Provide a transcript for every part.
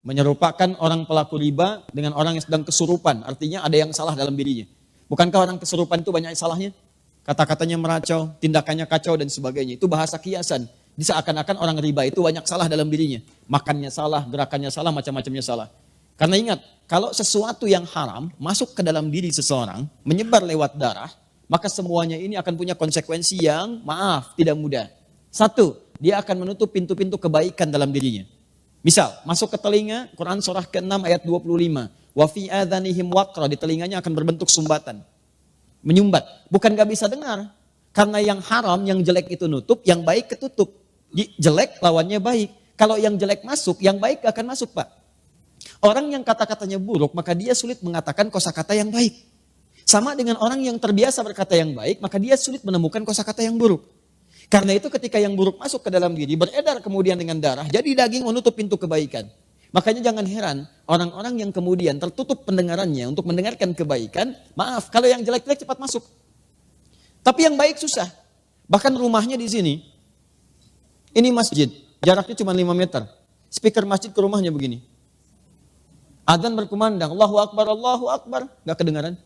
Menyerupakan orang pelaku riba dengan orang yang sedang kesurupan. Artinya ada yang salah dalam dirinya. Bukankah orang kesurupan itu banyak salahnya? Kata-katanya meracau, tindakannya kacau dan sebagainya. Itu bahasa kiasan. Seakan-akan orang riba itu banyak salah dalam dirinya. Makannya salah, gerakannya salah, macam-macamnya salah. Karena ingat, kalau sesuatu yang haram masuk ke dalam diri seseorang, menyebar lewat darah, maka semuanya ini akan punya konsekuensi yang tidak mudah. Satu, dia akan menutup pintu-pintu kebaikan dalam dirinya. Misal, masuk ke telinga, Quran surah ke-6 ayat 25. Wa fi adhanihim waqra, di telinganya akan berbentuk sumbatan. Menyumbat. Bukan gak bisa dengar. Karena yang haram, yang jelek itu nutup, yang baik ketutup. Jelek lawannya baik. Kalau yang jelek masuk, yang baik gak akan masuk, Pak. Orang yang kata-katanya buruk, maka dia sulit mengatakan kosakata yang baik. Sama dengan orang yang terbiasa berkata yang baik, maka dia sulit menemukan kosakata yang buruk. Karena itu ketika yang buruk masuk ke dalam diri, beredar kemudian dengan darah, jadi daging menutup pintu kebaikan. Makanya jangan heran, orang-orang yang kemudian tertutup pendengarannya untuk mendengarkan kebaikan, kalau yang jelek-jelek cepat masuk. Tapi yang baik susah. Bahkan rumahnya di sini, ini masjid, jaraknya cuma 5 meter. Speaker masjid ke rumahnya begini. Adzan berkumandang, Allahu Akbar, gak kedengaran.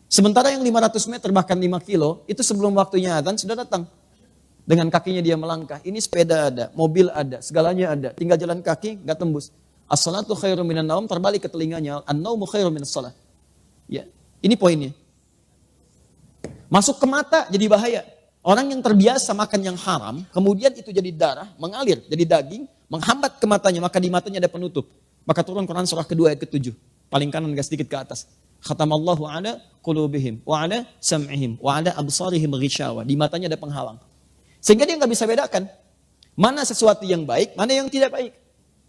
Sementara yang 500 meter bahkan 5 kilo, itu sebelum waktunya adzan sudah datang. Dengan kakinya dia melangkah, ini sepeda ada, mobil ada, segalanya ada. Tinggal jalan kaki, gak tembus. As-salatu khairum minan naum, terbalik ke telinganya. An-naumu khairum minas salat. Ya, ini poinnya. Masuk ke mata jadi bahaya. Orang yang terbiasa makan yang haram, kemudian itu jadi darah, mengalir, jadi daging, menghambat ke matanya, maka di matanya ada penutup. Maka turun Quran surah kedua ayat ke-7. Paling kanan agak sedikit ke atas. Khatamallahu ala qulubihim wa ala sam'ihim wa ala absarihim ghishawa. Di matanya ada penghalang. Sehingga dia nggak bisa bedakan mana sesuatu yang baik, mana yang tidak baik.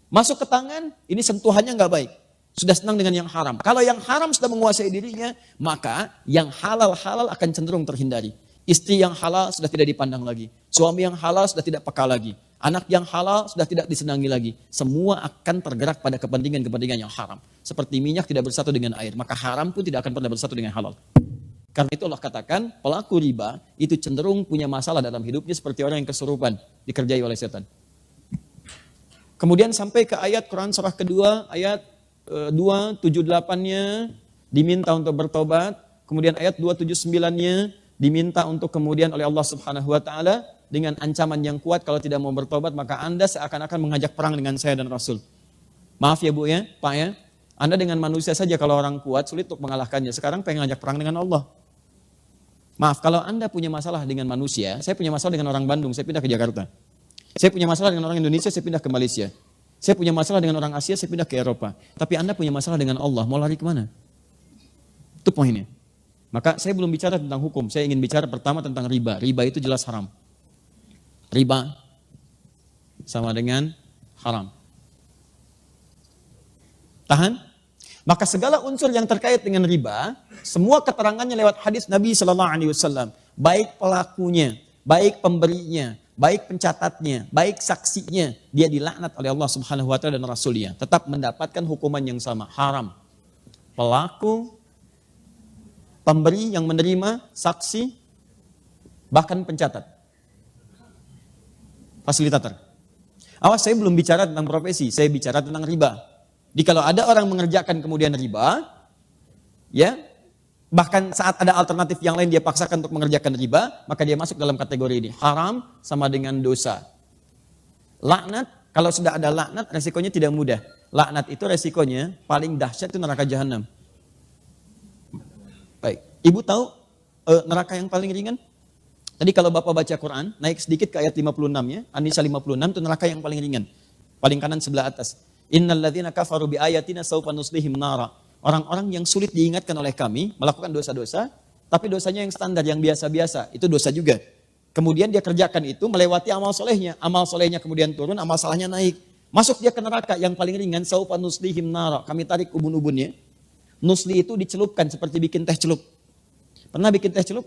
Masuk ke tangan, ini sentuhannya nggak baik. Sudah senang dengan yang haram. Kalau yang haram sudah menguasai dirinya, maka yang halal-halal akan cenderung terhindari. Istri yang halal sudah tidak dipandang lagi. Suami yang halal sudah tidak peka lagi. Anak yang halal sudah tidak disenangi lagi. Semua akan tergerak pada kepentingan-kepentingan yang haram. Seperti minyak tidak bersatu dengan air, maka haram pun tidak akan pernah bersatu dengan halal. Karena itu Allah katakan, pelaku riba itu cenderung punya masalah dalam hidupnya seperti orang yang kesurupan, dikerjai oleh setan. Kemudian sampai ke ayat Quran surah kedua, ayat 278-nya diminta untuk bertobat. Kemudian ayat 279-nya diminta untuk kemudian oleh Allah Subhanahu wa taala dengan ancaman yang kuat, kalau tidak mau bertobat maka Anda seakan-akan mengajak perang dengan saya dan Rasul. Maaf ya Bu ya, Pak ya. Anda dengan manusia saja kalau orang kuat sulit untuk mengalahkannya. Sekarang pengen ngajak perang dengan Allah. Maaf, kalau Anda punya masalah dengan manusia, saya punya masalah dengan orang Bandung, saya pindah ke Jakarta. Saya punya masalah dengan orang Indonesia, saya pindah ke Malaysia. Saya punya masalah dengan orang Asia, saya pindah ke Eropa. Tapi Anda punya masalah dengan Allah, mau lari kemana? Itu poinnya. Maka saya belum bicara tentang hukum, saya ingin bicara pertama tentang riba. Riba itu jelas haram. Riba sama dengan haram. Tahan? Maka segala unsur yang terkait dengan riba, semua keterangannya lewat hadis Nabi Sallallahu Alaihi Wasallam. Baik pelakunya, baik pemberinya, baik pencatatnya, baik saksinya, dia dilaknat oleh Allah Subhanahu Wa Taala dan Rasulnya. Tetap mendapatkan hukuman yang sama, haram. Pelaku, pemberi yang menerima, saksi, bahkan pencatat, fasilitator. Awas, saya belum bicara tentang profesi, saya bicara tentang riba. Jadi kalau ada orang mengerjakan kemudian riba, ya, bahkan saat ada alternatif yang lain dia paksakan untuk mengerjakan riba, maka dia masuk dalam kategori ini. Haram sama dengan dosa. Laknat, kalau sudah ada laknat, resikonya tidak mudah. Laknat itu resikonya paling dahsyat itu neraka jahanam. Baik, Ibu tahu neraka yang paling ringan? Tadi kalau Bapak baca Quran, naik sedikit ke ayat 56 ya, An-Nisa 56 itu neraka yang paling ringan. Paling kanan sebelah atas. Innal ladzina kafaru bi ayatina sawfa nuslihim nara. Orang-orang yang sulit diingatkan oleh kami melakukan dosa-dosa, tapi dosanya yang standar, yang biasa-biasa, itu dosa juga. Kemudian dia kerjakan itu melewati amal solehnya kemudian turun, amal salahnya naik. Masuk dia ke neraka yang paling ringan, sawfa nuslihim nara. Kami tarik ubun-ubunnya. Nusli itu dicelupkan seperti bikin teh celup. Pernah bikin teh celup?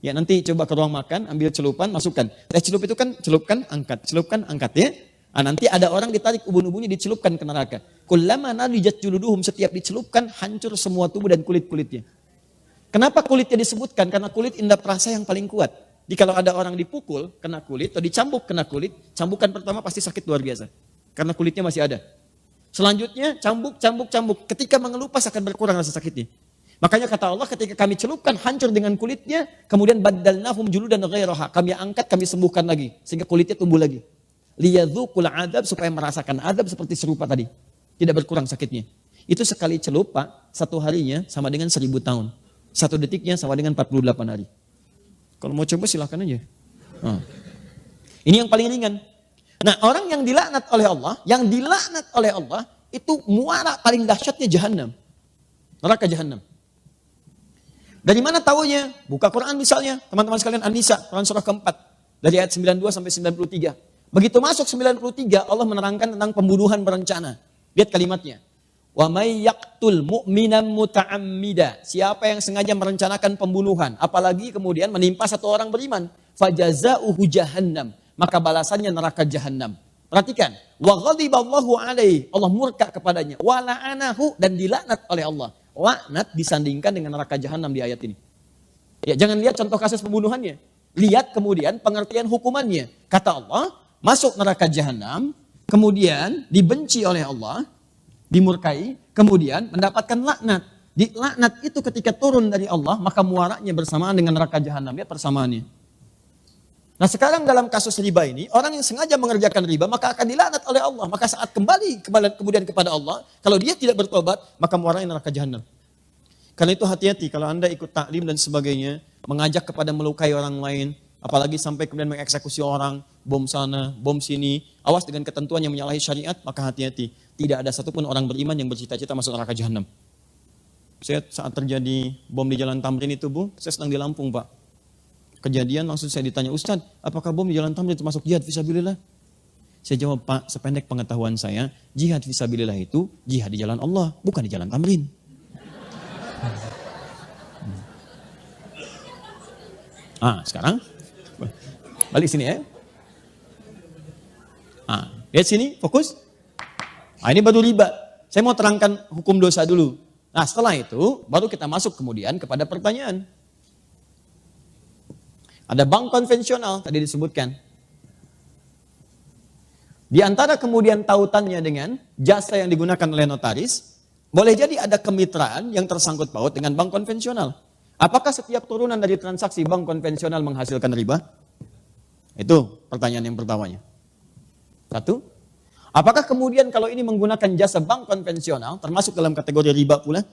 Ya nanti coba ke ruang makan, ambil celupan, masukkan. Teh celup itu kan celupkan, angkat ya. Nah, nanti ada orang ditarik ubun-ubunnya dicelupkan ke neraka. Kullama nadijat juluduhum, setiap dicelupkan hancur semua tubuh dan kulit-kulitnya. Kenapa kulitnya disebutkan? Karena kulit indera perasa yang paling kuat. Jadi kalau ada orang dipukul kena kulit atau dicambuk kena kulit, cambukan pertama pasti sakit luar biasa. Karena kulitnya masih ada. Selanjutnya cambuk. Ketika mengelupas akan berkurang rasa sakitnya. Makanya kata Allah ketika kami celupkan hancur dengan kulitnya, kemudian baddalnahum juludan ghairaha. Kami angkat, kami sembuhkan lagi. Sehingga kulitnya tumbuh lagi. Liyadzuqul adab, supaya merasakan adab seperti serupa tadi. Tidak berkurang sakitnya. Itu sekali celup Pak, satu harinya sama dengan 1000 tahun. Satu detiknya sama dengan 48 hari. Kalau mau coba silahkan aja. Ini yang paling ringan. Nah, orang yang dilaknat oleh Allah, itu muara paling dahsyatnya Jahannam. Neraka Jahannam. Dari mana taunya? Buka Quran misalnya, teman-teman sekalian, An-Nisa, Quran surah keempat, dari ayat 92 sampai 93. Begitu masuk 93, Allah menerangkan tentang pembunuhan berencana. Lihat kalimatnya. Wa may yaqtul mu'minan muta'ammida. Siapa yang sengaja merencanakan pembunuhan, apalagi kemudian menimpa satu orang beriman, fajaza'uhu jahannam, maka balasannya neraka Jahannam. Perhatikan, wa ghadiballahu alaihi, Allah murka kepadanya, wa la'anahu, dan dilaknat oleh Allah. Laknat disandingkan dengan neraka Jahannam di ayat ini. Ya, jangan lihat contoh kasus pembunuhannya. Lihat kemudian pengertian hukumannya. Kata Allah, masuk neraka Jahannam, kemudian dibenci oleh Allah, dimurkai, kemudian mendapatkan laknat. Di laknat itu ketika turun dari Allah, maka muaranya bersamaan dengan neraka Jahannam. Lihat persamaannya. Nah, sekarang dalam kasus riba ini, orang yang sengaja mengerjakan riba, maka akan dilaknat oleh Allah. Maka saat kembali kemudian kepada Allah, kalau dia tidak bertobat, maka muaranya neraka Jahannam. Karena itu hati-hati kalau Anda ikut taklim dan sebagainya, mengajak kepada melukai orang lain, apalagi sampai kemudian mengeksekusi orang, bom sana, bom sini, awas dengan ketentuan yang menyalahi syariat, maka hati-hati. Tidak ada satupun orang beriman yang bercita-cita masuk neraka Jahannam. Saya saat terjadi bom di Jalan Tamrin itu, Bu, saya sedang di Lampung, Pak. Kejadian langsung saya ditanya, Ustaz, apakah bom di Jalan Tamrin termasuk jihad fisabilillah? Saya jawab, Pak, sependek pengetahuan saya, jihad fisabilillah itu jihad di jalan Allah, bukan di Jalan Tamrin. Sekarang balik sini ya. Lihat sini, fokus. Ini baru riba. Saya mau terangkan hukum dosa dulu. Nah, setelah itu baru kita masuk kemudian kepada pertanyaan. Ada bank konvensional tadi disebutkan. Di antara kemudian tautannya dengan jasa yang digunakan oleh notaris, boleh jadi ada kemitraan yang tersangkut paut dengan bank konvensional. Apakah setiap turunan dari transaksi bank konvensional menghasilkan riba? Itu pertanyaan yang pertamanya. Satu, apakah kemudian kalau ini menggunakan jasa bank konvensional termasuk dalam kategori riba pula?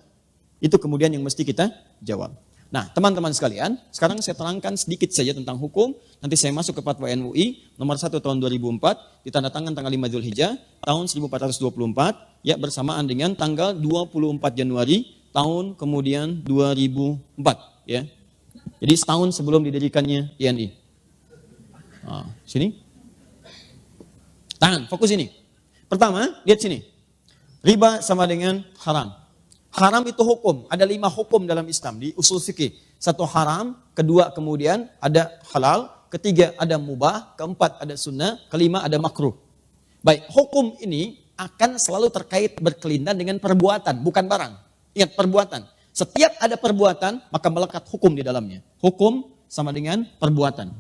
Itu kemudian yang mesti kita jawab. Nah, teman-teman sekalian, sekarang saya terangkan sedikit saja tentang hukum. Nanti saya masuk ke Fatwa MUI nomor 1 tahun 2004, ditandatangan tanggal 5 Dzulhijjah tahun 1424, ya bersamaan dengan tanggal 24 Januari tahun kemudian 2004, ya. Jadi setahun sebelum didirikannya INI. Sini. Tahan, fokus ini. Pertama, lihat sini. Riba sama dengan haram. Haram itu hukum, ada 5 hukum dalam Islam di usul fikih. 1 haram, kedua kemudian ada halal, ketiga ada mubah, keempat ada sunnah, kelima ada makruh. Baik, hukum ini akan selalu terkait berkelindan dengan perbuatan, bukan barang. Ingat, perbuatan. Setiap ada perbuatan, maka melekat hukum di dalamnya. Hukum sama dengan perbuatan.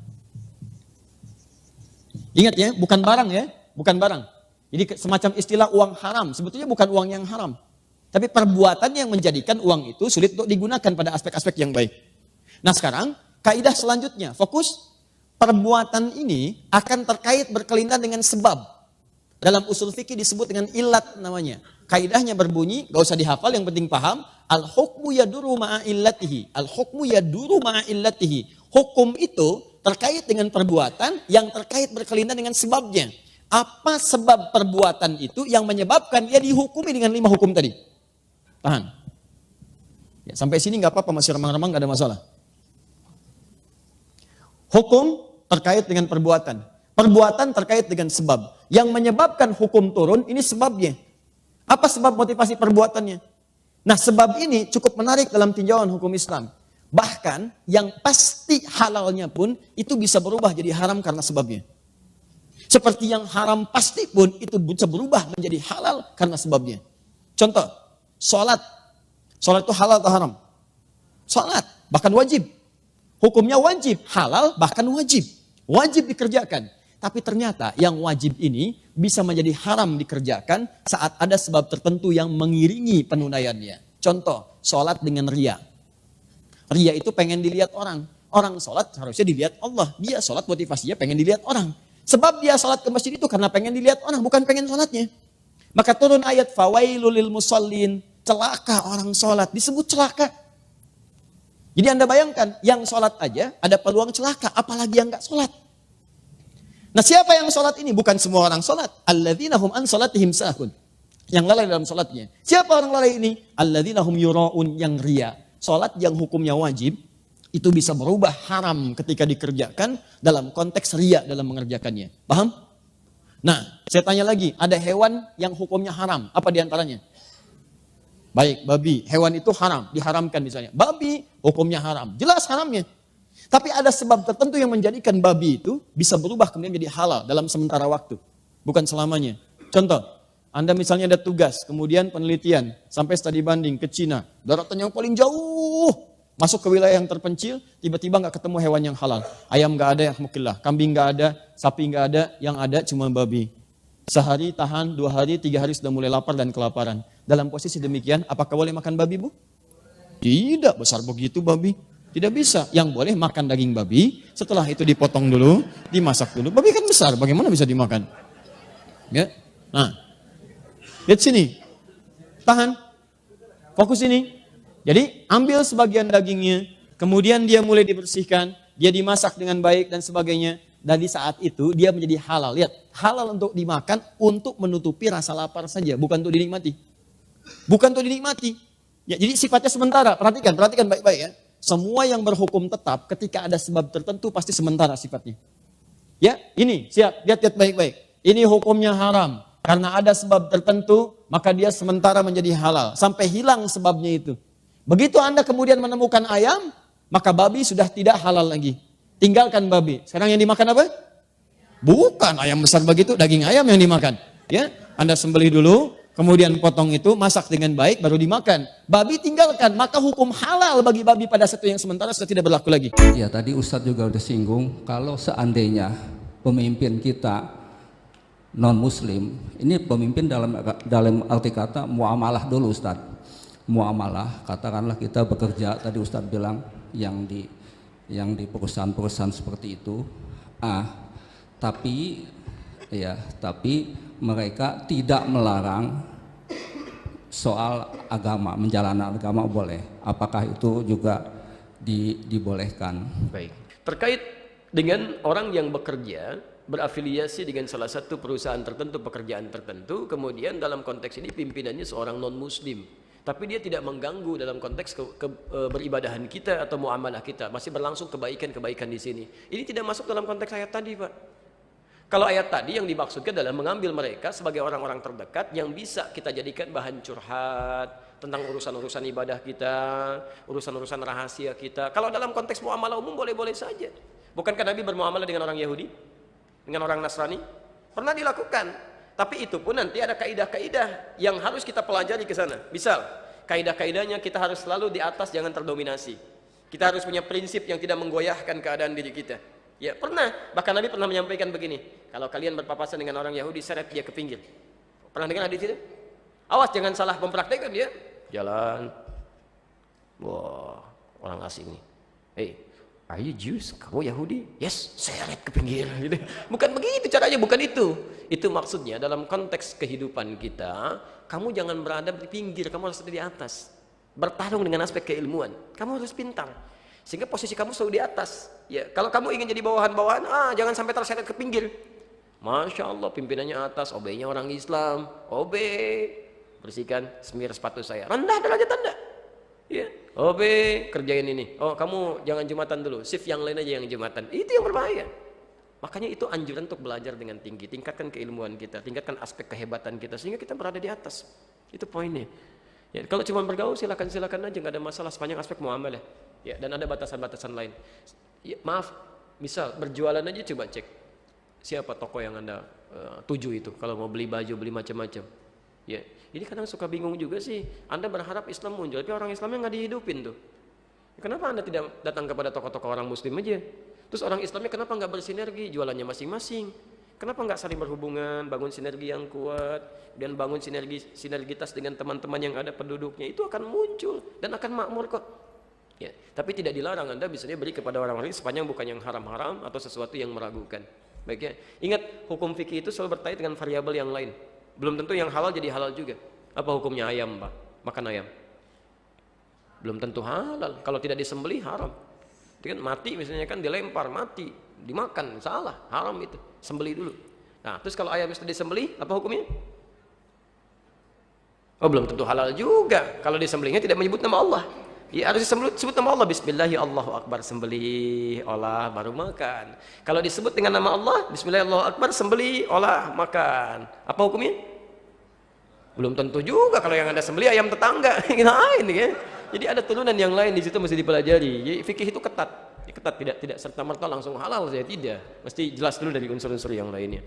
Ingat ya, bukan barang ya, bukan barang. Jadi semacam istilah uang haram, sebetulnya bukan uang yang haram. Tapi perbuatan yang menjadikan uang itu sulit untuk digunakan pada aspek-aspek yang baik. Nah sekarang, kaidah selanjutnya, fokus. Perbuatan ini akan terkait berkelindan dengan sebab. Dalam usul fikih disebut dengan ilat namanya. Kaidahnya berbunyi, gak usah dihafal, yang penting paham. Al-hukmu yaduru ma'a illatihi. Al-hukmu yaduru ma'a illatihi. Hukum itu terkait dengan perbuatan yang terkait berkelindan dengan sebabnya. Apa sebab perbuatan itu yang menyebabkan dia dihukumi dengan 5 hukum tadi? Tahan. Ya, sampai sini nggak apa-apa, masih remang-remang, nggak ada masalah. Hukum terkait dengan perbuatan. Perbuatan terkait dengan sebab. Yang menyebabkan hukum turun, ini sebabnya. Apa sebab motivasi perbuatannya? Nah, sebab ini cukup menarik dalam tinjauan hukum Islam. Bahkan yang pasti halalnya pun itu bisa berubah jadi haram karena sebabnya. Seperti yang haram pasti pun itu bisa berubah menjadi halal karena sebabnya. Contoh, sholat. Sholat itu halal atau haram? Sholat, bahkan wajib. Hukumnya wajib, halal bahkan wajib. Wajib dikerjakan. Tapi ternyata yang wajib ini bisa menjadi haram dikerjakan saat ada sebab tertentu yang mengiringi penunaiannya. Contoh, sholat dengan ria. Ria itu pengen dilihat orang. Orang sholat harusnya dilihat Allah. Dia sholat motivasinya pengen dilihat orang. Sebab dia sholat ke masjid itu karena pengen dilihat orang, bukan pengen sholatnya. Maka turun ayat fawailul lil musallin, celaka orang sholat, disebut celaka. Jadi Anda bayangkan, yang sholat aja ada peluang celaka, apalagi yang gak sholat. Nah siapa yang sholat ini? Bukan semua orang sholat. Alladzina hum an sholatihim sahun. Yang lalai dalam sholatnya. Siapa orang lalai ini? Alladzina hum yura'un, yang ria. Sholat yang hukumnya wajib, itu bisa berubah haram ketika dikerjakan dalam konteks ria dalam mengerjakannya. Paham? Nah, saya tanya lagi, ada hewan yang hukumnya haram. Apa diantaranya? Baik, babi. Hewan itu haram, diharamkan misalnya. Babi, hukumnya haram. Jelas haramnya. Tapi ada sebab tertentu yang menjadikan babi itu bisa berubah kemudian menjadi halal dalam sementara waktu. Bukan selamanya. Contoh, Anda misalnya ada tugas, kemudian penelitian, sampai studi banding ke Cina. Daratan yang paling jauh. Masuk ke wilayah yang terpencil, tiba-tiba nggak ketemu hewan yang halal. Ayam nggak ada, ya mukillah. Kambing nggak ada, sapi nggak ada, yang ada cuma babi. Sehari tahan, 2 hari, 3 hari sudah mulai lapar dan kelaparan. Dalam posisi demikian, apakah boleh makan babi, Bu? Tidak, besar begitu babi. Tidak bisa. Yang boleh makan daging babi, setelah itu dipotong dulu, dimasak dulu. Babi kan besar, bagaimana bisa dimakan? Ya. Nah, lihat sini. Tahan. Fokus ini. Jadi, ambil sebagian dagingnya, kemudian dia mulai dibersihkan, dia dimasak dengan baik dan sebagainya. Dari saat itu dia menjadi halal. Lihat, halal untuk dimakan untuk menutupi rasa lapar saja, bukan untuk dinikmati. Bukan untuk dinikmati. Ya, jadi sifatnya sementara. Perhatikan baik-baik ya. Semua yang berhukum tetap ketika ada sebab tertentu pasti sementara sifatnya. Ya, ini siap, lihat baik-baik. Ini hukumnya haram. Karena ada sebab tertentu, maka dia sementara menjadi halal. Sampai hilang sebabnya itu. Begitu Anda kemudian menemukan ayam, maka babi sudah tidak halal lagi. Tinggalkan babi. Sekarang yang dimakan apa? Bukan ayam besar begitu, daging ayam yang dimakan. Ya, Anda sembelih dulu, kemudian potong itu, masak dengan baik, baru dimakan. Babi tinggalkan, maka hukum halal bagi babi pada satu yang sementara sudah tidak berlaku lagi. Ya, tadi Ustadz juga udah singgung, kalau seandainya pemimpin kita non-muslim, ini pemimpin dalam arti kata muamalah dulu Ustadz. Muamalah, katakanlah kita bekerja, tadi Ustadz bilang yang di perusahaan-perusahaan seperti itu, tapi mereka tidak melarang soal agama, menjalankan agama boleh. Apakah itu juga dibolehkan? Baik. Terkait dengan orang yang bekerja berafiliasi dengan salah satu perusahaan tertentu, pekerjaan tertentu, kemudian dalam konteks ini pimpinannya seorang non-muslim. Tapi dia tidak mengganggu dalam konteks beribadahan kita atau muamalah kita. Masih berlangsung kebaikan-kebaikan di sini. Ini tidak masuk dalam konteks ayat tadi, Pak. Kalau ayat tadi yang dimaksudkan adalah mengambil mereka sebagai orang-orang terdekat yang bisa kita jadikan bahan curhat tentang urusan-urusan ibadah kita, urusan-urusan rahasia kita. Kalau dalam konteks muamalah umum boleh-boleh saja. Bukankah Nabi bermuamalah dengan orang Yahudi? Dengan orang Nasrani? Pernah dilakukan. Tapi itu pun nanti ada kaidah-kaidah yang harus kita pelajari ke sana. Misal, kaidah-kaidahnya kita harus selalu di atas, jangan terdominasi. Kita harus punya prinsip yang tidak menggoyahkan keadaan diri kita. Ya, pernah. Bahkan Nabi pernah menyampaikan begini, kalau kalian berpapasan dengan orang Yahudi, seret dia ke pinggir. Pernah dengar hadis itu? Awas jangan salah mempraktekkan dia. Jalan. Wah, orang asing nih. Hey, are you Jews? Kamu Yahudi? Yes, seret ke pinggir. Gitu. Bukan begitu caranya, bukan itu. Itu maksudnya dalam konteks kehidupan kita, kamu jangan berada di pinggir, kamu harus ada di atas. Bertarung dengan aspek keilmuan. Kamu harus pintar. Sehingga posisi kamu selalu di atas. Ya, kalau kamu ingin jadi bawahan-bawahan, jangan sampai terseret ke pinggir. Masya Allah, pimpinannya atas, OB-nya orang Islam. OB, bersihkan, semir sepatu saya. Rendah derajat Anda. Ya, OB, kerjain ini. Oh, kamu jangan jumatan dulu, shift yang lain aja yang jumatan. Itu yang berbahaya. Makanya itu anjuran untuk belajar dengan tinggi, tingkatkan keilmuan kita, tingkatkan aspek kehebatan kita sehingga kita berada di atas. Itu poinnya. Ya, kalau cuma bergaul silakan aja, nggak ada masalah sepanjang aspek muamalah. Ya, dan ada batasan-batasan lain. Ya, maaf, misal berjualan aja coba cek siapa toko yang Anda tuju itu kalau mau beli baju, beli macam-macam. Ya, ini kadang suka bingung juga sih. Anda berharap Islam muncul, tapi orang Islamnya nggak dihidupin tuh. Kenapa Anda tidak datang kepada toko-toko orang Muslim aja? Terus orang Islamnya kenapa nggak bersinergi? Jualannya masing-masing. Kenapa nggak saling berhubungan, bangun sinergi yang kuat, dan bangun sinergitas dengan teman-teman yang ada penduduknya, itu akan muncul dan akan makmur kok. Ya, tapi tidak dilarang Anda bisa beri kepada orang lain sepanjang bukan yang haram-haram atau sesuatu yang meragukan. Baik ya. Ingat, hukum fikih itu selalu berkait dengan variabel yang lain. Belum tentu yang halal jadi halal juga. Apa hukumnya ayam, Pak? Makan ayam. Belum tentu halal. Kalau tidak disembelih haram. Itu kan mati misalnya kan dilempar mati, dimakan, salah, haram itu. Sembelih dulu. Nah, terus kalau ayam sudah disembelih, apa hukumnya? Oh, belum tentu halal juga. Kalau disembelihnya tidak menyebut nama Allah. Ya harus disebut nama Allah. Bismillah, Allahu Akbar, sembelih, olah, baru makan. Kalau disebut dengan nama Allah, Bismillah, Allahu Akbar, sembelih, olah, makan. Apa hukumnya? Belum tentu juga kalau yang Anda sembelih ayam tetangga. Lain ya. Jadi ada turunan yang lain di situ mesti dipelajari. Jadi fikih itu ketat. Ketat, tidak serta merta langsung halal, saya tidak. Mesti jelas dulu dari unsur-unsur yang lainnya.